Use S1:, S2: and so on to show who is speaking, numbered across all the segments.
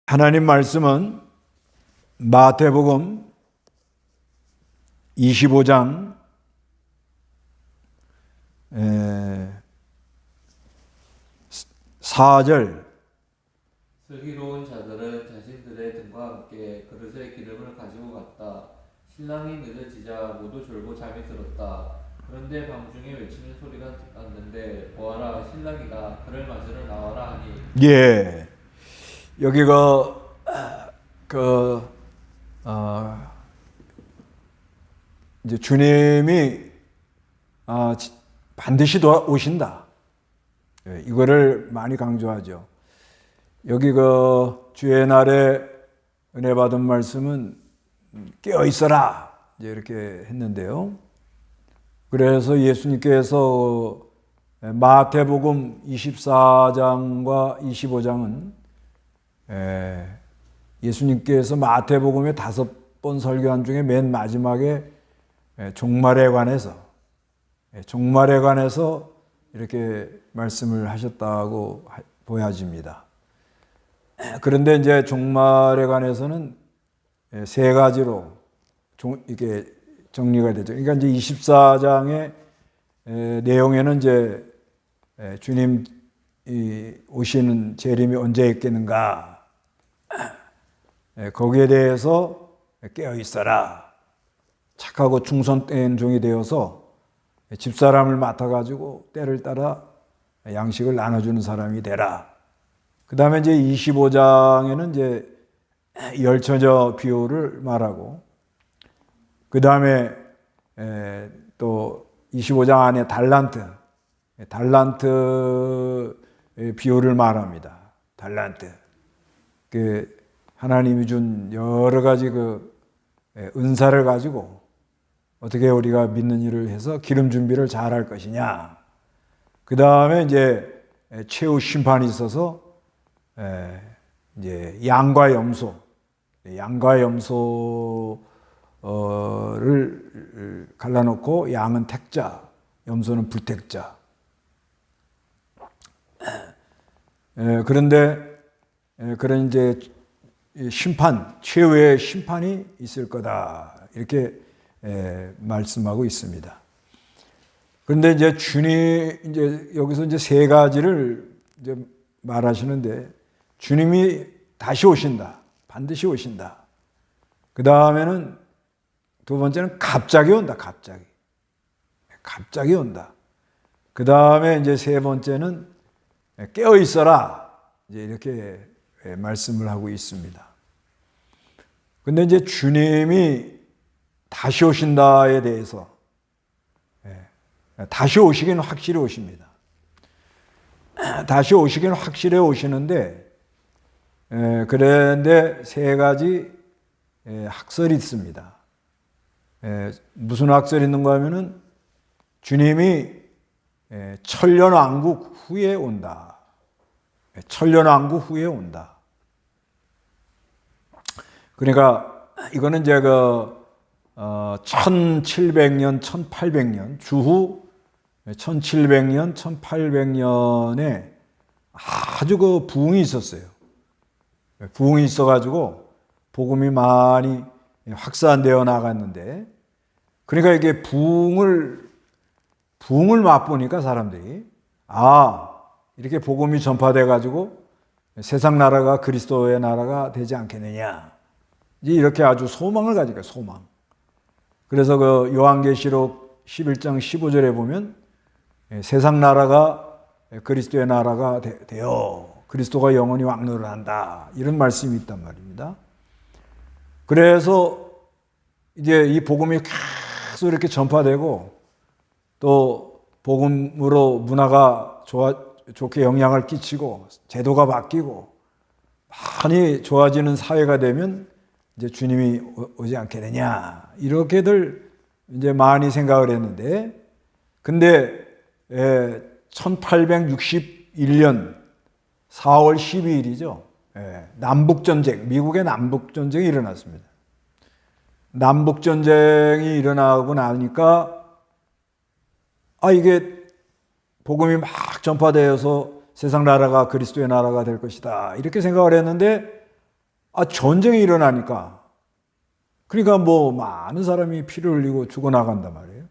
S1: 하나님 말씀은 마태복음 25장 4절
S2: 슬기로운 자들은 자신들의 등과 함께 그릇에 기름을 가지고 갔다. 신랑이 늦어지자 모두 졸고 잠이 들었다. 그런데 밤중에 외치는 소리가 났는데 보아라, 신랑이다. 그를 맞으러 나와라 하니.
S1: 예, 여기가 이제 주님이 반드시 오신다. 예, 이거를 많이 강조하죠. 여기 주의 날에 은혜 받은 말씀은 깨어 있어라 이제 이렇게 했는데요. 그래서 예수님께서 마태복음 24장과 25장은 예수님께서 마태복음의 5번 설교한 중에 맨 마지막에 종말에 관해서 이렇게 말씀을 하셨다고 보여집니다. 그런데 이제 종말에 관해서는 세 가지로 이게 정리가 되죠. 그러니까 이제 24장의 내용에는 이제 주님 오시는 재림이 언제 있겠는가, 거기에 대해서 깨어 있어라. 착하고 충성된 종이 되어서 집사람을 맡아가지고 때를 따라 양식을 나눠주는 사람이 되라. 그 다음에 이제 25장에는 이제 열처녀 비유를 말하고, 그 다음에 또 25장 안에 달란트 비유를 말합니다. 달란트. 하나님이 준 여러 가지 은사를 가지고 어떻게 우리가 믿는 일을 해서 기름 준비를 잘 할 것이냐. 그 다음에 이제 최후 심판이 있어서 이제 양과 염소를 갈라놓고, 양은 택자, 염소는 불택자. 그런데 그런 이제 최후의 심판이 있을 거다, 이렇게 말씀하고 있습니다. 그런데 이제 이제 여기서 이제 세 가지를 이제 말하시는데, 주님이 다시 오신다, 반드시 오신다. 그 다음에는 두 번째는 갑자기 온다, 갑자기 온다. 그 다음에 이제 세 번째는 깨어 있어라, 이제 이렇게 말씀을 하고 있습니다. 근데 이제 주님이 다시 오신다에 대해서, 다시 오시긴 확실히 오십니다. 다시 오시긴 확실히 오시는데, 그런데 세 가지 학설이 있습니다. 무슨 학설이 있는가 하면은, 주님이 천년왕국 후에 온다. 천년왕국 후에 온다. 그러니까 이거는 이제 1700년, 1800년, 주후 1700년, 1800년에 아주 부흥이 있었어요. 부흥이 있어가지고 복음이 많이 확산되어 나갔는데, 그러니까 이게 부흥을 맛보니까 사람들이 이렇게 복음이 전파돼가지고 세상 나라가 그리스도의 나라가 되지 않겠느냐, 이렇게 아주 소망을 가지고, 소망. 그래서 요한계시록 11장 15절에 보면 세상 나라가 그리스도의 나라가 되어 그리스도가 영원히 왕노를 한다, 이런 말씀이 있단 말입니다. 그래서 이제 이 복음이 계속 이렇게 전파되고, 또 복음으로 문화가 좋게 영향을 끼치고 제도가 바뀌고 많이 좋아지는 사회가 되면 이제 주님이 오지 않겠느냐, 이렇게들 이제 많이 생각을 했는데, 근데 1861년 4월 12일이죠. 남북전쟁, 미국의 남북전쟁이 일어났습니다. 남북전쟁이 일어나고 나니까 이게 복음이 막 전파되어서 세상 나라가 그리스도의 나라가 될 것이다, 이렇게 생각을 했는데, 전쟁이 일어나니까 그러니까 뭐 많은 사람이 피를 흘리고 죽어나간단 말이에요.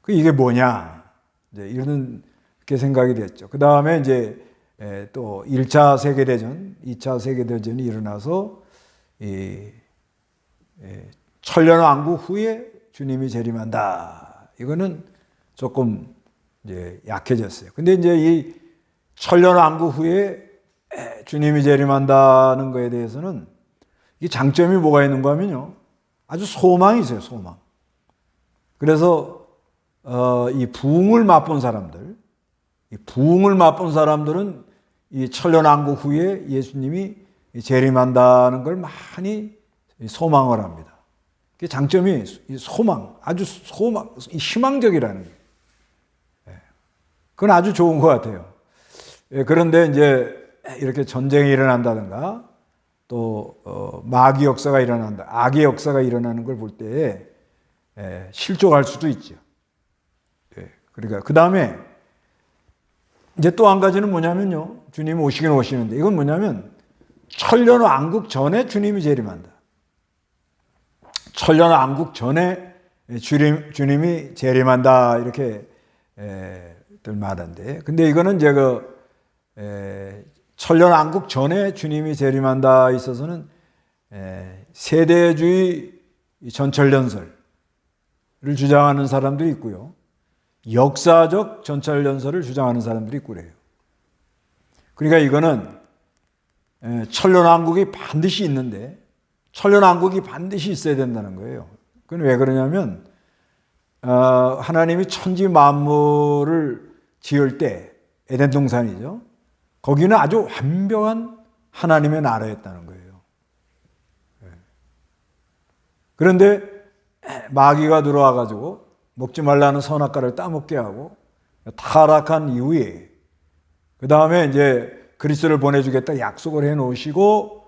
S1: 이게 뭐냐? 이제 이렇게 생각이 됐죠. 그 다음에 이제 또 1차 세계대전, 2차 세계대전이 일어나서 천년왕국 후에 주님이 재림한다. 이거는 조금 이제 약해졌어요. 근데 이제 이 천년왕국 후에 주님이 재림한다는 거에 대해서는 이 장점이 뭐가 있는가 하면요. 아주 소망이 있어요, 소망. 그래서 이 부흥을 맛본 사람들, 이 부흥을 맛본 사람들은 이 천년왕국 후에 예수님이 재림한다는 걸 많이 소망을 합니다. 그 장점이 소망, 아주 소망, 희망적이라는 거예요. 그건 아주 좋은 것 같아요. 그런데 이제 이렇게 전쟁이 일어난다든가 또 마귀 역사가 일어난다, 악의 역사가 일어나는 걸 볼 때에 실족할 수도 있죠. 그러니까 그 다음에 이제 또 한 가지는 뭐냐면요, 주님 오시긴 오시는데 이건 뭐냐면 천년왕국 전에 주님이 재림한다. 천년왕국 전에 주님이 재림한다 이렇게 들 말한데, 근데 이거는 이제 천년왕국 전에 주님이 재림한다 있어서는 세대주의 전철연설을 주장하는 사람들이 있고요, 역사적 전철연설을 주장하는 사람들이 있고 그래요. 그러니까 이거는 천년왕국이 반드시 있는데 천년왕국이 반드시 있어야 된다는 거예요. 그건 왜 그러냐면 하나님이 천지 만물을 지을 때 에덴 동산이죠. 거기는 아주 완벽한 하나님의 나라였다는 거예요. 그런데 마귀가 들어와 가지고 먹지 말라는 선악과를 따먹게 하고 타락한 이후에 그 다음에 이제 그리스도를 보내주겠다 약속을 해 놓으시고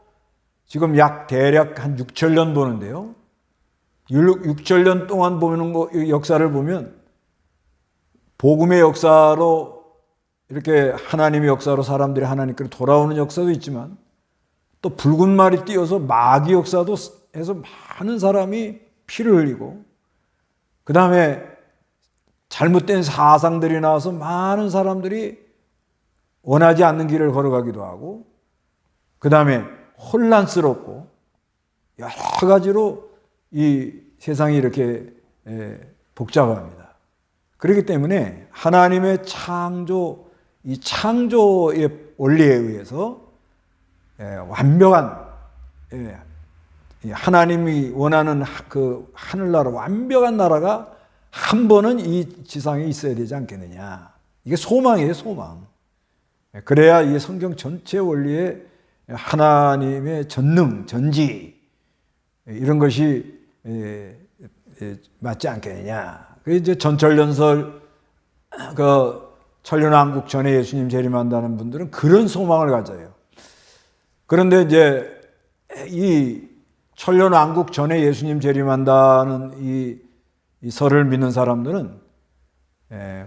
S1: 지금 대략 한 6천년 보는데요. 6천년 동안 보는 역사를 보면 복음의 역사로 이렇게 하나님의 역사로 사람들이 하나님께로 돌아오는 역사도 있지만 또 붉은 말이 뛰어서 마귀 역사도 해서 많은 사람이 피를 흘리고 그 다음에 잘못된 사상들이 나와서 많은 사람들이 원하지 않는 길을 걸어가기도 하고 그 다음에 혼란스럽고 여러 가지로 이 세상이 이렇게 복잡합니다. 그렇기 때문에 하나님의 이 창조의 원리에 의해서 완벽한 하나님이 원하는 그 하늘나라 완벽한 나라가 한 번은 이 지상에 있어야 되지 않겠느냐. 이게 소망이에요, 소망. 그래야 이 성경 전체 원리에 하나님의 전능, 전지 이런 것이 맞지 않겠느냐. 그 이제 전철연설 천년왕국 전에 예수님 재림한다는 분들은 그런 소망을 가져요. 그런데 이제 이 천년왕국 전에 예수님 재림한다는 이 설을 믿는 사람들은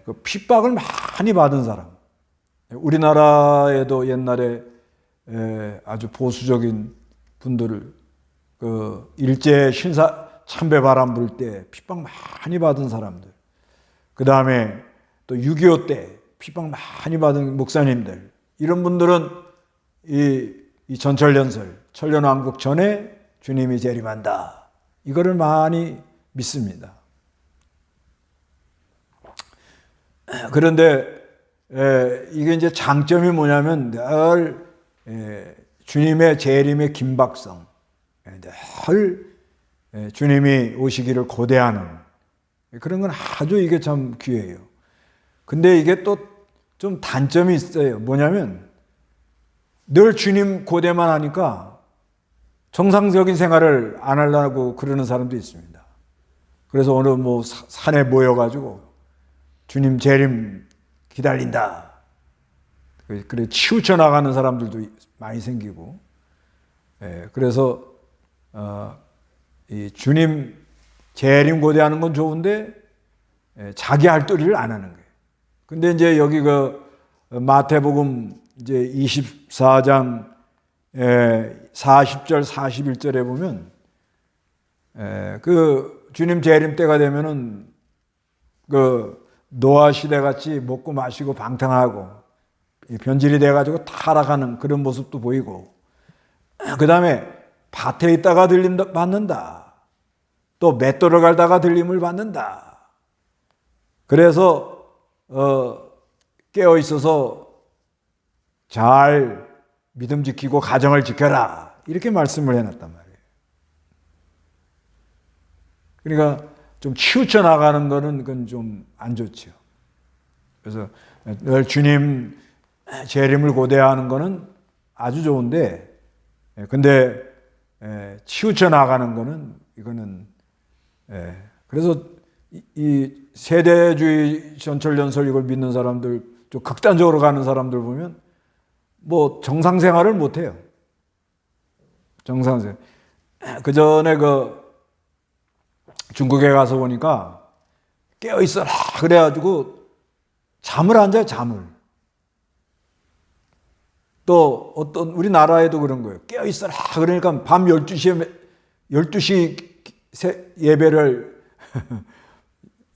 S1: 그 핍박을 많이 받은 사람. 우리나라에도 옛날에 아주 보수적인 분들을 일제 신사 참배 바람 불 때 핍박 많이 받은 사람들, 그 다음에 또 6.25 때 핍박 많이 받은 목사님들, 이런 분들은 이 전철연설, 천년왕국 전에 주님이 재림한다, 이거를 많이 믿습니다. 그런데 이게 이제 장점이 뭐냐면 늘 주님의 재림의 긴박성, 늘 주님이 오시기를 고대하는 그런 건 아주 이게 참 귀해요. 근데 이게 또 좀 단점이 있어요. 뭐냐면 늘 주님 고대만 하니까 정상적인 생활을 안 하려고 그러는 사람도 있습니다. 그래서 어느 산에 모여가지고 주님 재림 기다린다. 그래 치우쳐 나가는 사람들도 많이 생기고, 그래서 이 주님 재림 고대하는 건 좋은데 자기 할 도리를 안 하는 거예요. 근데 이제 여기 마태복음 이제 24장 40절, 41절에 보면 그 주님 재림 때가 되면은 그 노아 시대 같이 먹고 마시고 방탕하고 변질이 돼가지고 타락하는 그런 모습도 보이고, 그 다음에 밭에 있다가 들림 받는다. 또 맷돌을 갈다가 들림을 받는다. 그래서 깨어 있어서 잘 믿음 지키고 가정을 지켜라, 이렇게 말씀을 해놨단 말이에요. 그러니까 좀 치우쳐 나가는 거는 그건 좀 안 좋죠. 그래서 늘 주님 재림을 고대하는 거는 아주 좋은데, 근데 치우쳐 나가는 거는 이거는, 그래서 이 세대주의 전철연설 이걸 믿는 사람들, 좀 극단적으로 가는 사람들 보면 뭐 정상생활을 못 해요. 정상생활. 그 전에 그 중국에 가서 보니까 깨어 있어라 그래가지고 잠을 안 자요, 잠을. 또 어떤 우리나라에도 그런 거예요. 깨어 있어라 그러니까 밤 12시 예배를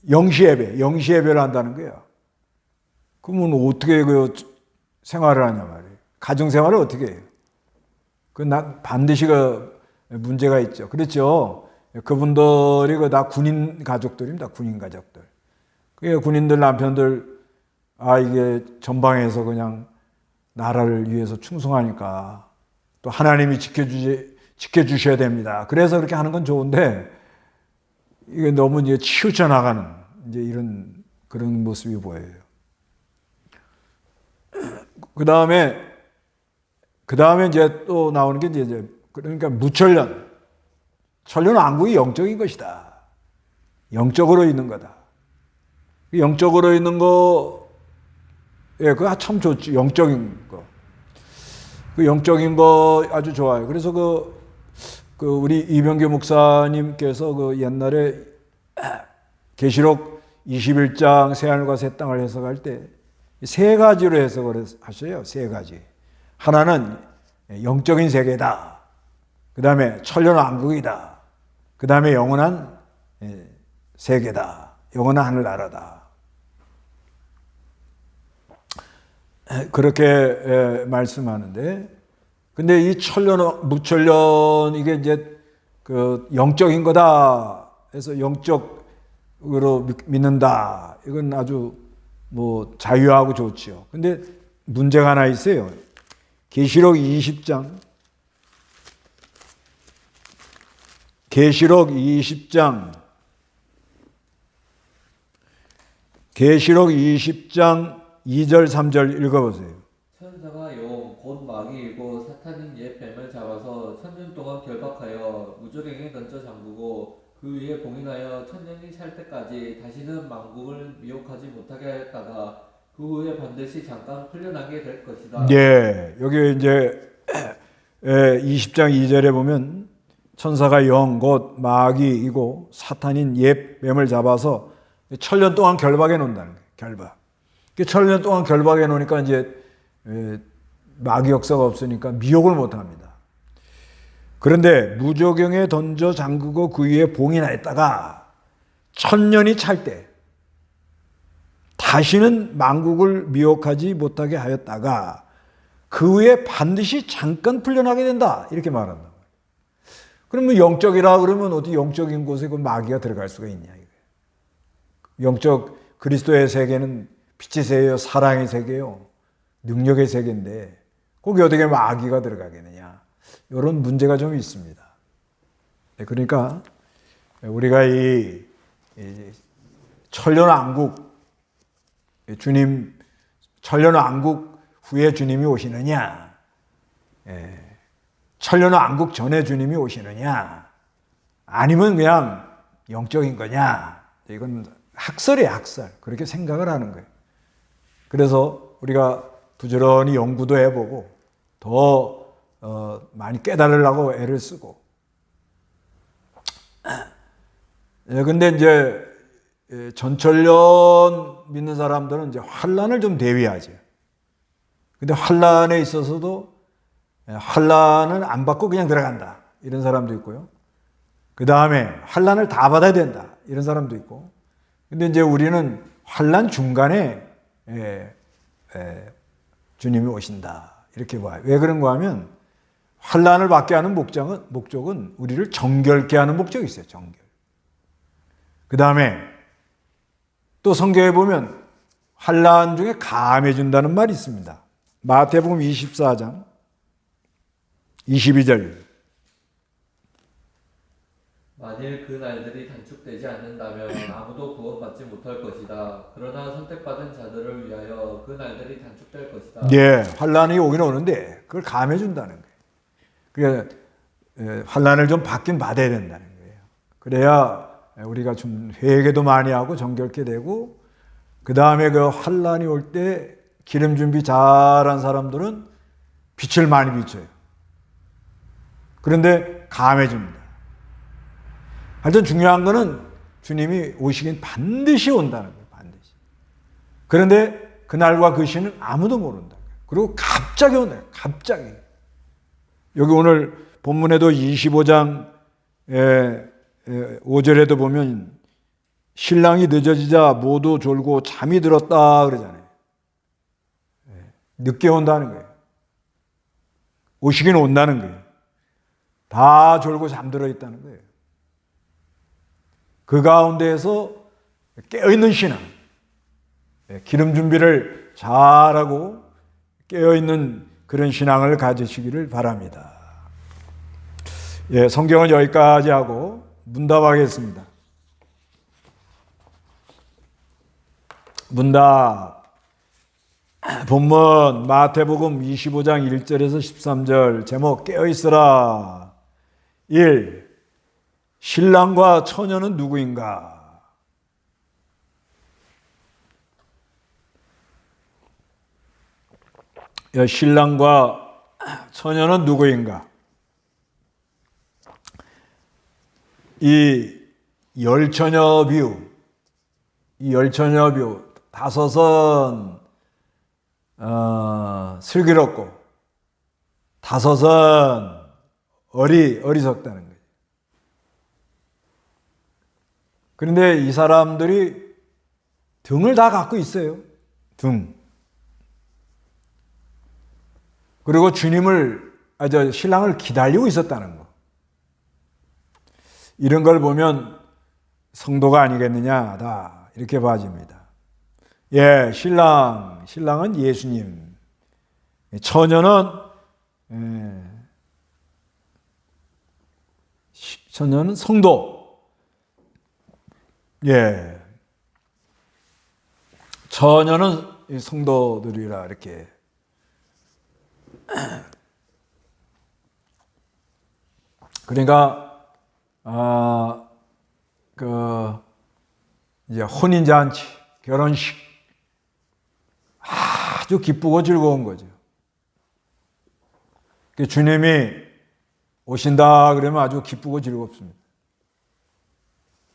S1: 0시 예배를 한다는 거예요. 그러면 어떻게 그 생활을 하냐 말이에요. 가정 생활을 어떻게 해요? 그건 반드시 그 문제가 있죠. 그렇죠. 그분들이 그 다 군인 가족들입니다. 군인 가족들. 그 군인들 남편들, 이게 전방에서 그냥 나라를 위해서 충성하니까 또 하나님이 지켜주셔야 됩니다. 그래서 그렇게 하는 건 좋은데, 이게 너무 이제 치우쳐 나가는 이제 이런 그런 모습이 보여요. 그 다음에 이제 또 나오는 게 이제 그러니까 무천년. 천년 왕국이 영적인 것이다. 영적으로 있는 거다. 영적으로 있는 거, 그거 참 좋지. 영적인 거. 그 영적인 거 아주 좋아요. 그래서 그 우리 이병규 목사님께서 그 옛날에 계시록 21장 새하늘과 새 땅을 해석할 때 세 가지로 해석을 하셔요. 세 가지. 하나는 영적인 세계다. 그 다음에 천년 왕국이다. 그 다음에 영원한 세계다. 영원한 하늘나라다. 그렇게 말씀하는데, 근데 이 천년, 무천년, 이게 이제 그 영적인 거다 해서 영적으로 믿는다. 이건 아주 뭐 자유하고 좋지요. 근데 문제가 하나 있어요. 계시록 20장. 계시록 20장 2절 3절 읽어보세요.
S2: 천사가 용 곧 마귀이고 사탄인 옛 뱀을 잡아서 천년 동안 결박하여 무저갱에 던져 잠그고 그 위에 봉인하여 천년이 찰 때까지 다시는 만국을 미혹하지 못하게 하였다가 그 후에 반드시 잠깐 풀려나게 될 것이다.
S1: 네, 여기 이제 20장 2절에 보면 천사가 영 곧 마귀이고 사탄인 옛 뱀을 잡아서 천년 동안 결박해 놓는다는 거예요. 결박. 천년 동안 결박해 놓으니까 이제 마귀 역사가 없으니까 미혹을 못 합니다. 그런데 무저경에 던져 잠그고 그 위에 봉인하였다가 천년이 찰 때 다시는 만국을 미혹하지 못하게 하였다가 그 후에 반드시 잠깐 풀려나게 된다. 이렇게 말한다. 그러면 영적이라 그러면 어디 영적인 곳에 그 마귀가 들어갈 수가 있냐. 영적 그리스도의 세계는 빛의 세계요, 사랑의 세계요, 능력의 세계인데 거기 어떻게 마귀가 들어가겠느냐. 이런 문제가 좀 있습니다. 그러니까 우리가 이 천년왕국, 주님 천년왕국 후에 주님이 오시느냐, 천년왕국 전에 주님이 오시느냐, 아니면 그냥 영적인 거냐, 이건 학설이에요, 학설. 그렇게 생각을 하는 거예요. 그래서 우리가 부지런히 연구도 해보고 더 많이 깨달으려고 애를 쓰고. 근데 이제 전천년 믿는 사람들은 이제 환란을 좀 대비하죠. 근데 환란에 있어서도 환난을 안 받고 그냥 들어간다. 이런 사람도 있고요. 그 다음에 환난을 다 받아야 된다. 이런 사람도 있고. 근데 이제 우리는 환난 중간에 주님이 오신다. 이렇게 봐요. 왜 그런가 하면 환난을 받게 하는 목적은 우리를 정결케 하는 목적이 있어요. 정결. 그 다음에 또 성경에 보면 환난 중에 감해 준다는 말이 있습니다. 마태복음 24장 22절.
S2: 만일 그 날들이 단축되지 않는다면 아무도 구원받지 못할 것이다. 그러나 선택받은 자들을 위하여 그 날들이 단축될 것이다.
S1: 예, 환난이 오긴 오는데 그걸 감해 준다는 거예요. 그러니까 환난을 좀 받긴 받아야 된다는 거예요. 그래야 우리가 좀 회개도 많이 하고 정결케 되고, 그 다음에 그 환난이 올 때 기름 준비 잘한 사람들은 빛을 많이 비춰요. 그런데 감해 줍니다. 하여튼 중요한 거는 주님이 오시긴 반드시 온다는 거예요. 반드시. 그런데 그날과 그 시는 아무도 모른다. 그리고 갑자기 온다. 갑자기. 여기 오늘 본문에도 25장 5절에도 보면 신랑이 늦어지자 모두 졸고 잠이 들었다 그러잖아요. 늦게 온다는 거예요. 오시긴 온다는 거예요. 다 졸고 잠들어 있다는 거예요. 그 가운데에서 깨어있는 신앙, 기름 준비를 잘하고 깨어있는 그런 신앙을 가지시기를 바랍니다. 예, 성경은 여기까지 하고 문답하겠습니다. 문답. 본문 마태복음 25장 1절에서 13절 제목 깨어있으라. 1. 신랑과 처녀는 누구인가? 신랑과 처녀는 누구인가? 이 열처녀 비유, 다섯은 슬기롭고 다섯은 어리석다는 거예요. 그런데 이 사람들이 등을 다 갖고 있어요. 등. 그리고 신랑을 기다리고 있었다는 거. 이런 걸 보면 성도가 아니겠느냐, 다 이렇게 봐집니다. 예, 신랑은 예수님. 처녀는 성도. 예. 처녀는 성도들이라 이렇게. 그러니까 이제 혼인잔치, 결혼식 아주 기쁘고 즐거운 거죠. 주님이 오신다 그러면 아주 기쁘고 즐겁습니다.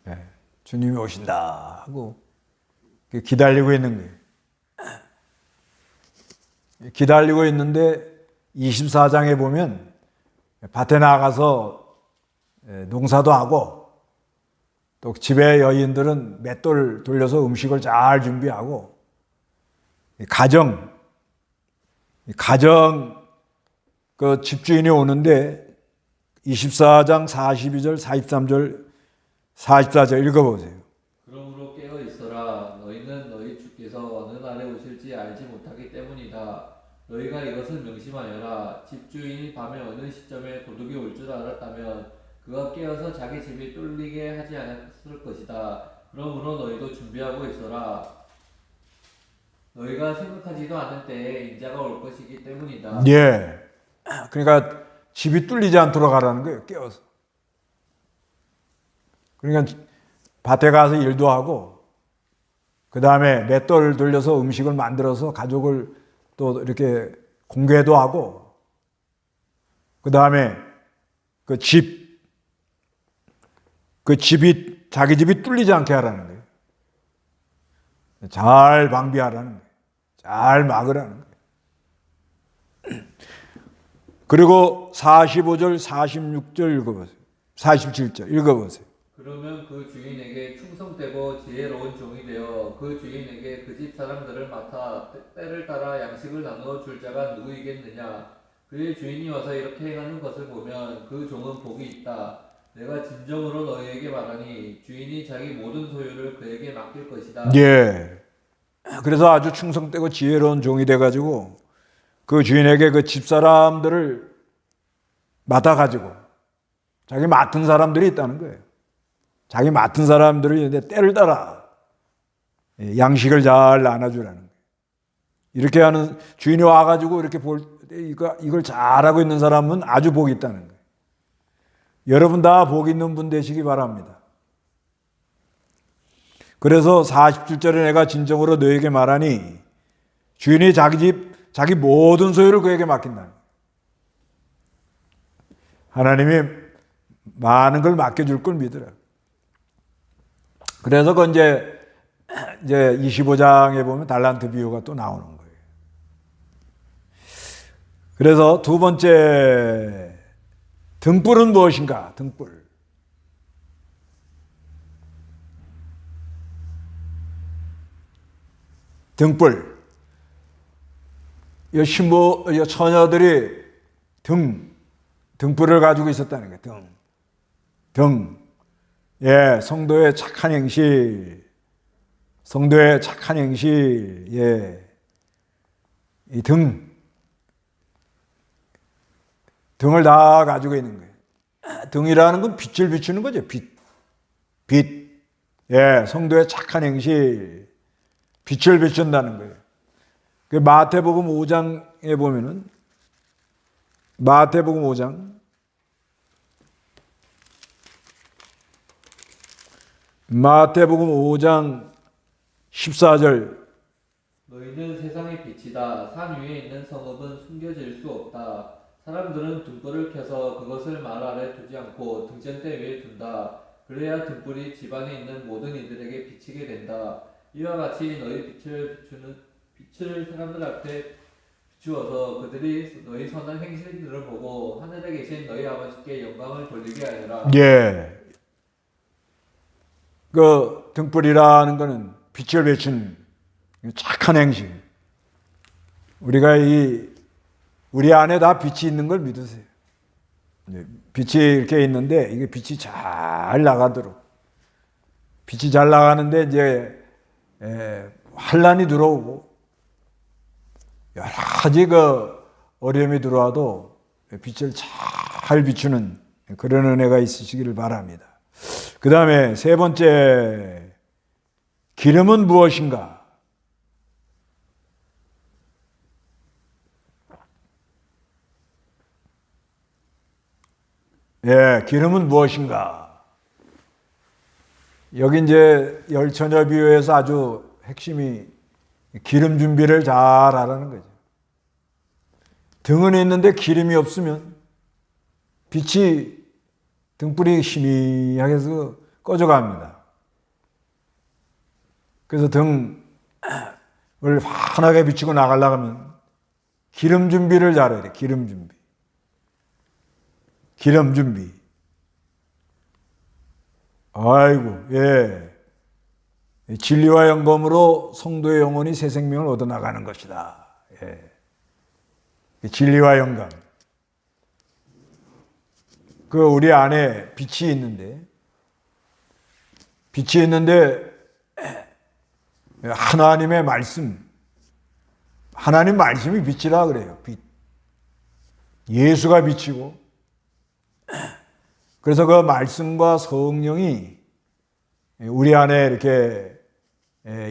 S1: 네, 주님이 오신다 하고 기다리고 있는 거예요. 기다리고 있는데 24장에 보면 밭에 나가서 농사도 하고 또 집에 여인들은 맷돌 돌려서 음식을 잘 준비하고 가정 그 집주인이 오는데 24장 42절 43절 44절 읽어보세요.
S2: 그러므로 깨어 있어라. 너희는 너희 주께서 어느 날에 오실지 알지 못하기 때문이다. 너희가 이것을 명심하여라. 집주인이 밤에 어느 시점에 도둑이 올 줄 알았다면 그가 깨어서 자기 집이 뚫리게 하지 않았을 것이다. 그러므로 너희도 준비하고 있어라. 너희가 생각하지도 않을 때에 인자가 올 것이기 때문이다.
S1: 예. 그러니까 집이 뚫리지 않도록 하라는 거예요. 깨어서. 그러니까 밭에 가서 일도 하고 그 다음에 맷돌 돌려서 음식을 만들어서 가족을 또 이렇게 공개도 하고 그 다음에 자기 집이 뚫리지 않게 하라는 거예요. 잘 방비하라는 거예요. 잘 막으라는 거예요. 그리고 45절, 46절 읽어보세요. 47절 읽어보세요.
S2: 그러면 그 주인에게 충성되고 지혜로운 종이 되어 그 주인에게 그 집 사람들을 맡아 때를 따라 양식을 나누어 줄 자가 누구이겠느냐. 그의 주인이 와서 이렇게 행하는 것을 보면 그 종은 복이 있다. 내가 진정으로 너희에게 말하니 주인이 자기 모든 소유를 그에게 맡길 것이다.
S1: 예. 그래서 아주 충성되고 지혜로운 종이 돼가지고 그 주인에게 그 집사람들을 맡아가지고 자기 맡은 사람들이 있다는 거예요. 자기 맡은 사람들이 이제 때를 따라 양식을 잘 나눠주라는 거예요. 이렇게 하는 주인이 와가지고 이렇게 이걸 잘하고 있는 사람은 아주 복이 있다는 거예요. 여러분 다 복 있는 분 되시기 바랍니다. 그래서 47절에 내가 진정으로 너에게 말하니 주인이 자기 집, 자기 모든 소유를 그에게 맡긴다. 하나님이 많은 걸 맡겨줄 걸 믿으라. 그래서 그 이제 25장에 보면 달란트 비유가 또 나오는 거예요. 그래서 두 번째 등불은 무엇인가? 등불. 등불. 이 신부, 이 처녀들이 등불을 가지고 있었다는 거예요. 등. 예, 성도의 착한 행실. 성도의 착한 행실. 예. 이 등을 다 가지고 있는 거예요. 등이라는 건 빛을 비추는 거죠. 빛. 예, 성도의 착한 행실. 빛을 비춘다는 거예요. 그 마태복음 5장에 보면은 마태복음 5장 14절
S2: 너희는 세상의 빛이다. 산 위에 있는 성읍은 숨겨질 수 없다. 사람들은 등불을 켜서 그것을 말 아래 두지 않고 등잔대 위에 둔다. 그래야 등불이 집안에 있는 모든 이들에게 비치게 된다. 이와 같이 너희 빛을 사람들 앞에 비추어서 그들이 너희 선한 행실들을 보고 하늘에 계신 너희 아버지께 영광을 돌리게 하여라.
S1: 예. 그 등불이라는 것은 빛을 비추는 착한 행실. 우리가 우리 안에 다 빛이 있는 걸 믿으세요. 빛이 이렇게 있는데 이게 빛이 잘 나가도록. 빛이 잘 나가는데 이제 환란이 들어오고 여러 가지 그 어려움이 들어와도 빛을 잘 비추는 그런 은혜가 있으시기를 바랍니다. 그 다음에 세 번째, 기름은 무엇인가? 예, 기름은 무엇인가? 여기 이제 열처녀 비유에서 아주 핵심이 기름 준비를 잘 하라는 거죠. 등은 있는데 기름이 없으면 등불이 희미하게 해서 꺼져갑니다. 그래서 등을 환하게 비추고 나가려고 하면 기름 준비를 잘해야 돼. 기름 준비. 아이고, 예. 진리와 영검으로 성도의 영혼이 새 생명을 얻어나가는 것이다. 예. 진리와 영감. 우리 안에 빛이 있는데 하나님의 말씀, 하나님 말씀이 빛이라 그래요. 빛. 예수가 빛이고, 그래서 그 말씀과 성령이 우리 안에 이렇게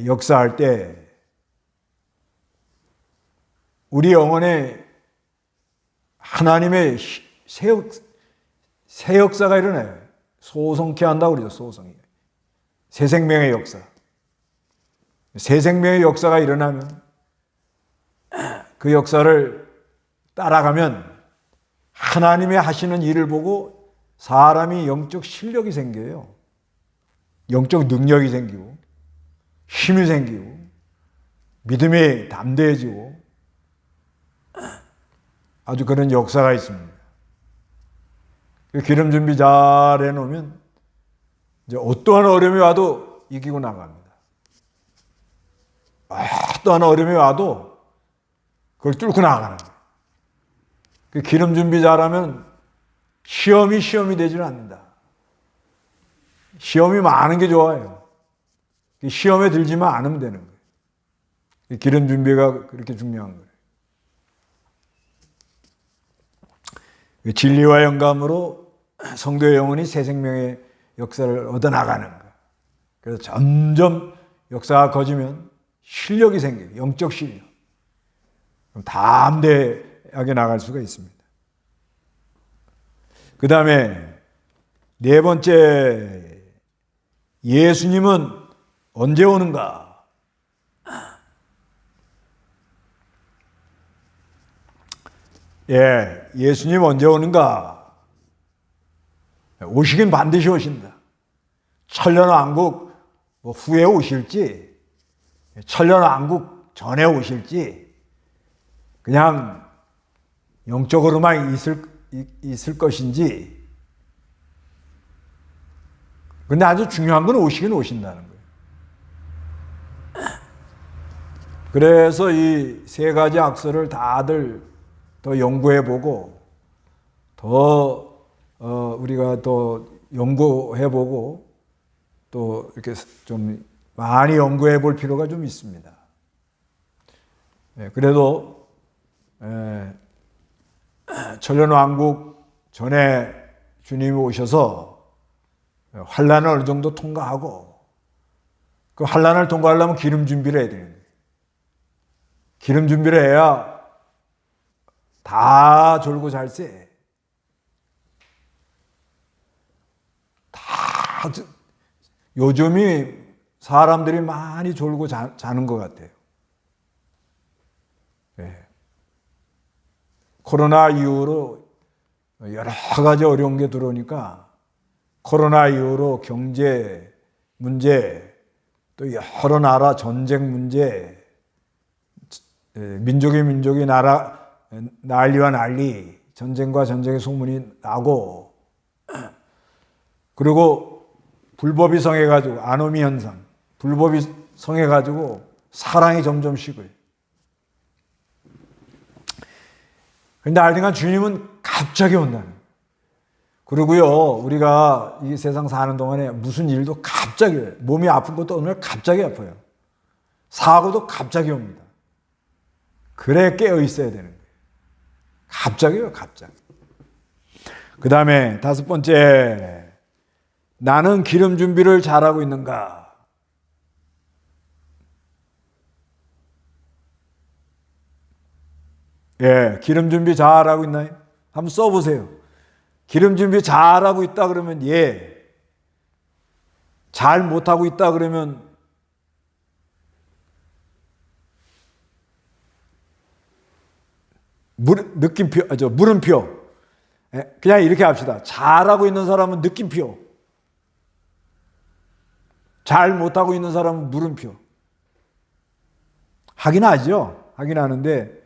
S1: 역사할 때 우리 영혼에 하나님의 새 역사가 일어나요. 소성케 한다고 그러죠. 소성이. 새 생명의 역사. 새 생명의 역사가 일어나면 그 역사를 따라가면 하나님의 하시는 일을 보고 사람이 영적 실력이 생겨요. 영적 능력이 생기고 힘이 생기고 믿음이 담대해지고 아주 그런 역사가 있습니다. 기름 준비 잘 해놓으면 이제 어떠한 어려움이 와도 이기고 나갑니다. 어떠한 어려움이 와도 그걸 뚫고 나가는 거예요. 기름 준비 잘하면 시험이 되지는 않는다. 시험이 많은 게 좋아요. 시험에 들지만 않으면 되는 거예요. 기름 준비가 그렇게 중요한 거예요. 진리와 영감으로 성도의 영혼이 새 생명의 역사를 얻어나가는 거예요. 그래서 점점 역사가 커지면 실력이 생겨요. 영적 실력. 그럼 담대하게 나갈 수가 있습니다. 그 다음에 네 번째, 예수님은 언제 오는가? 예수님 언제 오는가? 오시긴 반드시 오신다. 천년왕국 후에 오실지, 천년왕국 전에 오실지, 그냥 영적으로만 있을 것인지. 근데 아주 중요한 건 오시긴 오신다는 거예요. 그래서 이 세 가지 악설을 다들 더 연구해보고, 더 우리가 더 연구해보고, 또 이렇게 좀 많이 연구해볼 필요가 좀 있습니다. 그래도 천년왕국 전에 주님이 오셔서 환난을 어느 정도 통과하고, 그 환난을 통과하려면 기름 준비를 해야 되는 거예요. 기름 준비를 해야 다 졸고 잘세. 요즘이 사람들이 많이 졸고 자는 것 같아요. 코로나 이후로 여러 가지 어려운 게 들어오니까, 코로나 이후로 경제 문제, 또 여러 나라 전쟁 문제, 민족이 나라 난리와 난리, 전쟁과 전쟁의 소문이 나고, 그리고 불법이 성해가지고 아노미 현상, 불법이 성해가지고 사랑이 점점 식어요. 그런데 알든가 주님은 갑자기 온다는 거예요. 그리고요, 우리가 이 세상 사는 동안에 무슨 일도 갑자기 해요. 몸이 아픈 것도 오늘 갑자기 아파요. 사고도 갑자기 옵니다. 그래 깨어 있어야 되는 거예요. 갑자기요, 갑자기. 그 다음에 다섯 번째, 나는 기름 준비를 잘하고 있는가? 기름 준비 잘하고 있나요? 한번 써보세요. 기름 준비 잘하고 있다 그러면 잘 못하고 있다 그러면 물음표. 그냥 이렇게 합시다. 잘하고 있는 사람은 느낌표. 잘 못하고 있는 사람은 물음표. 하긴 하죠. 하긴 하는데,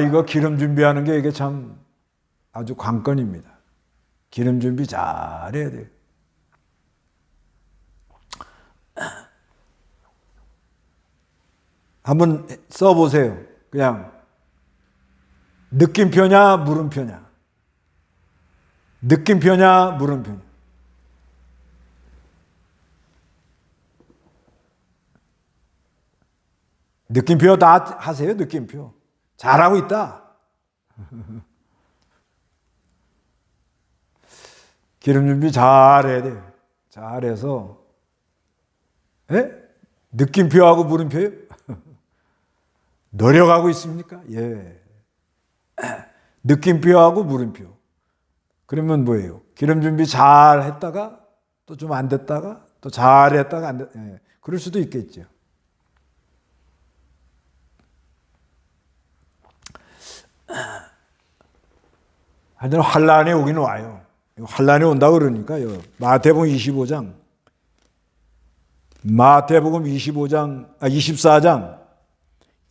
S1: 이거 기름 준비하는 게 이게 참 아주 관건입니다. 기름 준비 잘해야 돼요. 한번 써보세요. 그냥 느낌표냐 물음표냐. 느낌표냐 물음표냐. 느낌표 다 하세요. 느낌표. 잘하고 있다. 기름 준비 잘해야 돼요. 잘해서 느낌표하고 물음표요? 노력하고 있습니까? 느낌표하고 물음표. 그러면 뭐예요? 기름 준비 잘 했다가 또 좀 안 됐다가 또 잘 했다가 안 됐, 그럴 수도 있겠죠. 하여튼 환란이 오긴 와요. 환란이 온다 그러니까요. 마태복음 24장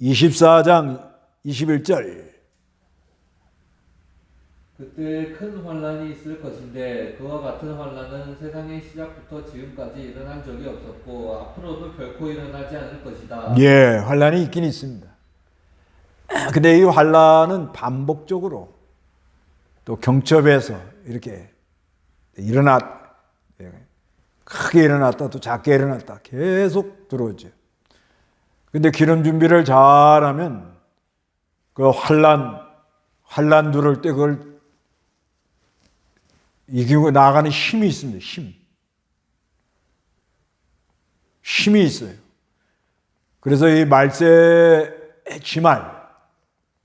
S1: 24장 21절.
S2: 그때 큰 환란이 있을 것인데 그와 같은 환란은 세상의 시작부터 지금까지 일어난 적이 없었고 앞으로도 결코 일어나지 않을 것이다.
S1: 예, 환란이 있긴 있습니다. 근데 이 환란은 반복적으로 또 경첩해서 이렇게 크게 일어났다 또 작게 일어났다 계속 들어오죠. 근데 기름 준비를 잘하면 그 환란 들을 때 그걸 이기고 나가는 힘이 있습니다. 힘이 있어요. 그래서 이 말세의 지말,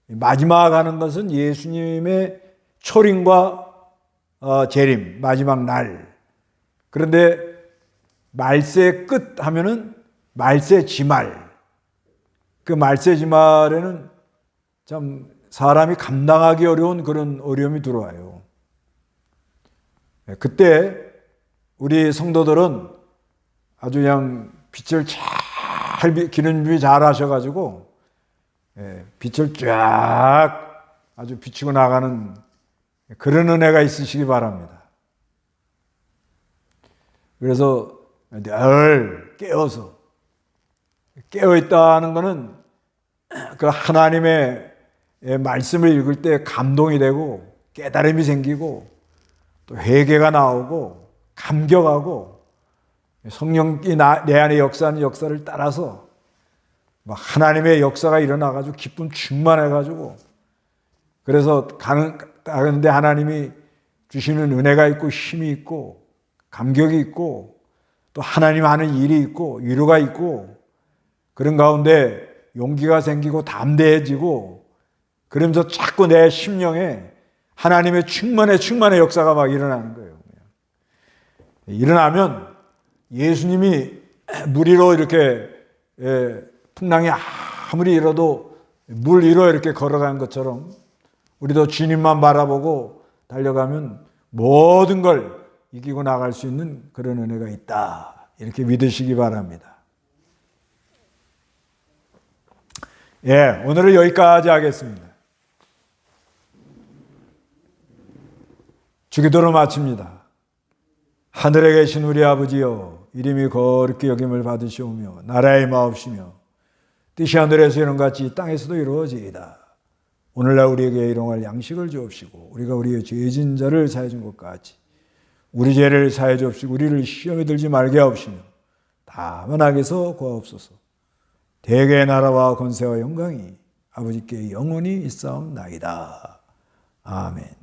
S1: 마지막 하는 것은 예수님의 초림과 재림, 마지막 날. 그런데 말세 끝 하면은 말세 지말. 그 말세 지말에는 참 사람이 감당하기 어려운 그런 어려움이 들어와요. 그때 우리 성도들은 아주 그냥 빛을 기름 준비 잘 하셔가지고 빛을 쫙 아주 비추고 나가는 그런 은혜가 있으시기 바랍니다. 그래서 늘 깨어있다는 것은 그 하나님의 말씀을 읽을 때 감동이 되고 깨달음이 생기고 또 회개가 나오고 감격하고 성령이 내 안에 역사하는 역사를 따라서 막 하나님의 역사가 일어나가지고 기쁨 충만해가지고 그래서 가는데 하나님이 주시는 은혜가 있고 힘이 있고 감격이 있고 또 하나님 하는 일이 있고 위로가 있고 그런 가운데 용기가 생기고 담대해지고 그러면서 자꾸 내 심령에 하나님의 충만의 역사가 막 일어나는 거예요. 일어나면 예수님이 물 위로 이렇게 풍랑이 아무리 일어도 물 위로 이렇게 걸어가는 것처럼 우리도 주님만 바라보고 달려가면 모든 걸 이기고 나갈 수 있는 그런 은혜가 있다. 이렇게 믿으시기 바랍니다. 예, 오늘은 여기까지 하겠습니다. 주기도로 마칩니다. 하늘에 계신 우리 아버지여, 이름이 거룩히 여김을 받으시오며 나라의 마옵시며 뜻이 하늘에서 이룬 같이 땅에서도 이루어지이다. 오늘날 우리에게 일용할 양식을 주옵시고 우리가 우리의 죄진 자를 사해 준 것 같이 우리 죄를 사해 주옵시고 우리를 시험에 들지 말게 하옵시며 다만 악에서 구하옵소서. 대개의 나라와 권세와 영광이 아버지께 영원히 있사옵나이다. 아멘.